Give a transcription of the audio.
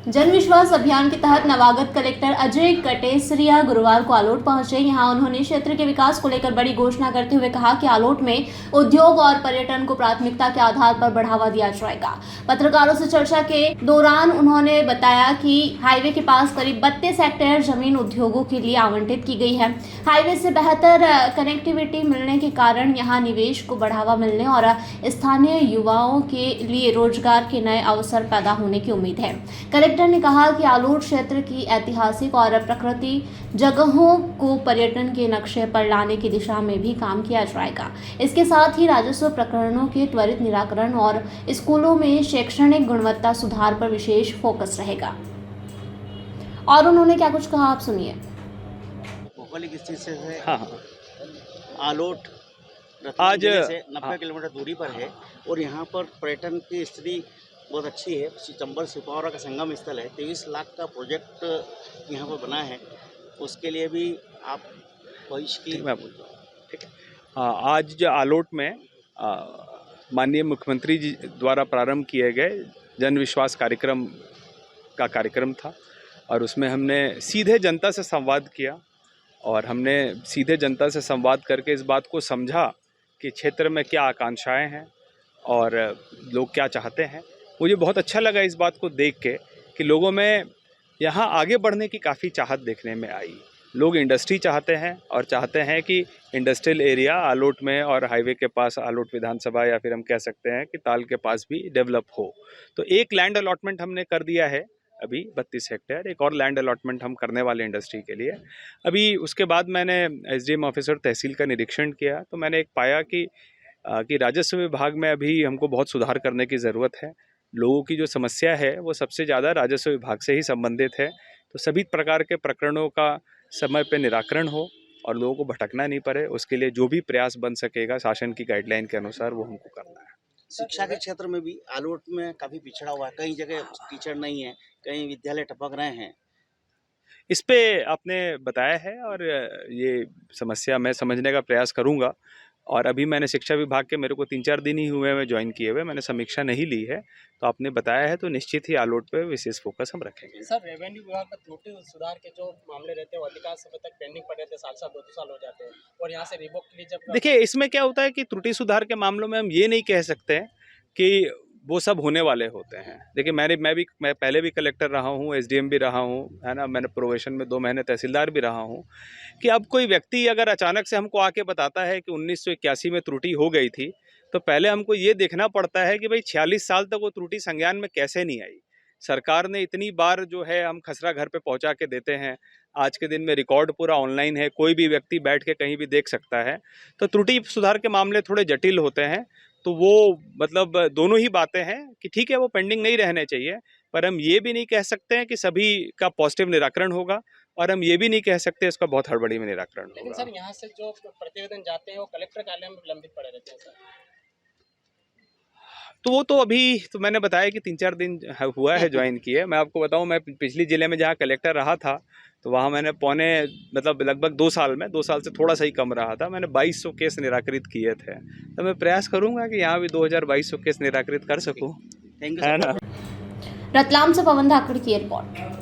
जन विश्वास अभियान के तहत नवागत कलेक्टर अजय कटेसरिया गुरुवार को आलोट पहुंचे। यहां उन्होंने क्षेत्र के विकास को लेकर बड़ी घोषणा करते हुए कहा कि आलोट में उद्योग और पर्यटन को प्राथमिकता के आधार पर बढ़ावा दिया जाएगा। पत्रकारों से चर्चा के दौरान उन्होंने बताया कि हाईवे के पास करीब 32 हेक्टेयर जमीन उद्योगों के लिए आवंटित की गई है। हाईवे से बेहतर कनेक्टिविटी मिलने के कारण यहाँ निवेश को बढ़ावा मिलने और स्थानीय युवाओं के लिए रोजगार के नए अवसर पैदा होने की उम्मीद है। कलेक्टर ने कहा कि आलोट क्षेत्र की ऐतिहासिक और प्रकृति जगहों को पर्यटन के नक्शे पर लाने की दिशा में भी काम किया जाएगा। इसके साथ ही राजस्व प्रकरणों के त्वरित निराकरण और स्कूलों में शैक्षणिक गुणवत्ता सुधार पर विशेष फोकस रहेगा। और उन्होंने क्या कुछ कहा, आप सुनिए। भौगोलिक स्थिति से हाँ आलोट आज से 90 किलोमीटर दूरी पर है और यहाँ पर पर्यटन की स्थिति बहुत अच्छी है। चंबल सिपावरा का संगम स्थल है। 23 लाख का प्रोजेक्ट यहाँ पर बना है। उसके लिए भी आप भविष्य की मैं बोल रहा हूँ, ठीक है। आज जो आलोट में माननीय मुख्यमंत्री जी द्वारा प्रारंभ किए गए जन विश्वास कार्यक्रम का कार्यक्रम था और उसमें हमने सीधे जनता से संवाद किया और हमने सीधे जनता से संवाद करके इस बात को समझा कि क्षेत्र में क्या आकांक्षाएं हैं और लोग क्या चाहते हैं। मुझे बहुत अच्छा लगा इस बात को देख के कि लोगों में यहाँ आगे बढ़ने की काफ़ी चाहत देखने में आई। लोग इंडस्ट्री चाहते हैं और चाहते हैं कि इंडस्ट्रियल एरिया आलोट में और हाईवे के पास आलोट विधानसभा या फिर हम कह सकते हैं कि ताल के पास भी डेवलप हो। तो एक लैंड अलॉटमेंट हमने कर दिया है अभी 32 हेक्टेयर, एक और लैंड अलॉटमेंट हम करने वाले इंडस्ट्री के लिए। अभी उसके बाद मैंने एसडीएम ऑफिसर तहसील का निरीक्षण किया तो मैंने एक पाया कि राजस्व विभाग में अभी हमको बहुत सुधार करने की ज़रूरत है। लोगों की जो समस्या है वो सबसे ज़्यादा राजस्व विभाग से ही संबंधित है। तो सभी प्रकार के प्रकरणों का समय पे निराकरण हो और लोगों को भटकना नहीं पड़े, उसके लिए जो भी प्रयास बन सकेगा शासन की गाइडलाइन के अनुसार वो हमको करना है। शिक्षा के क्षेत्र में भी आलोट में काफ़ी पिछड़ा हुआ है। कई जगह टीचर नहीं है, कई विद्यालय टपक रहे हैं। इस पे आपने बताया है और ये समस्या मैं समझने का प्रयास करूंगा। और अभी मैंने शिक्षा विभाग के मेरे को 3-4 दिन ही हुए मैं ज्वाइन किए हुए, मैंने समीक्षा नहीं ली है। तो आपने बताया है तो निश्चित ही आलोट पे विशेष फोकस हम रखेंगे। सर, रेवेन्यू विभाग का त्रुटि सुधार के जो मामले रहते हैं वो अधिकांश समय तक पेंडिंग पड़े रहते हैं, साल 2 साल हो जाते हैं और यहाँ से रिवोक के लिए जब देखिए इसमें क्या होता है कि त्रुटि सुधार के मामलों में हम ये नहीं कह सकते हैं कि वो सब होने वाले होते हैं। देखिए मैं पहले भी कलेक्टर रहा हूँ, एसडीएम भी रहा हूँ, है ना। मैंने प्रोबेशन में 2 महीने तहसीलदार भी रहा हूँ। कि अब कोई व्यक्ति अगर अचानक से हमको आके बताता है कि 1981 में त्रुटि हो गई थी तो पहले हमको ये देखना पड़ता है कि भाई 46 साल तक वो त्रुटि संज्ञान में कैसे नहीं आई। सरकार ने इतनी बार जो है हम खसरा घर पे पहुंचा के देते हैं। आज के दिन में रिकॉर्ड पूरा ऑनलाइन है, कोई भी व्यक्ति बैठ के कहीं भी देख सकता है। तो त्रुटि सुधार के मामले थोड़े जटिल होते हैं। तो वो मतलब दोनों ही बातें हैं कि ठीक है वो पेंडिंग नहीं रहने चाहिए, पर हम ये भी नहीं कह सकते हैं कि सभी का पॉजिटिव निराकरण होगा और हम ये भी नहीं कह सकते इसका बहुत हड़बड़ी में निराकरण होगा। लेकिन सर यहाँ से जो प्रतिवेदन जाते हैं वो कलेक्टर कार्यालय में लंबित पड़े रहते हैं सर। तो वो तो अभी तो मैंने बताया कि 3-4 दिन हुआ है ज्वाइन किए। मैं आपको बताऊं, मैं पिछली जिले में जहाँ कलेक्टर रहा था तो वहाँ मैंने लगभग 2 साल में 2 साल से थोड़ा सा ही कम रहा था, मैंने 2200 केस निराकरित किए थे। तो मैं प्रयास करूंगा कि यहाँ भी 2200 केस निराकरित कर सकूँ, है ना। रतलाम से पवन धाकड़ की रिपोर्ट।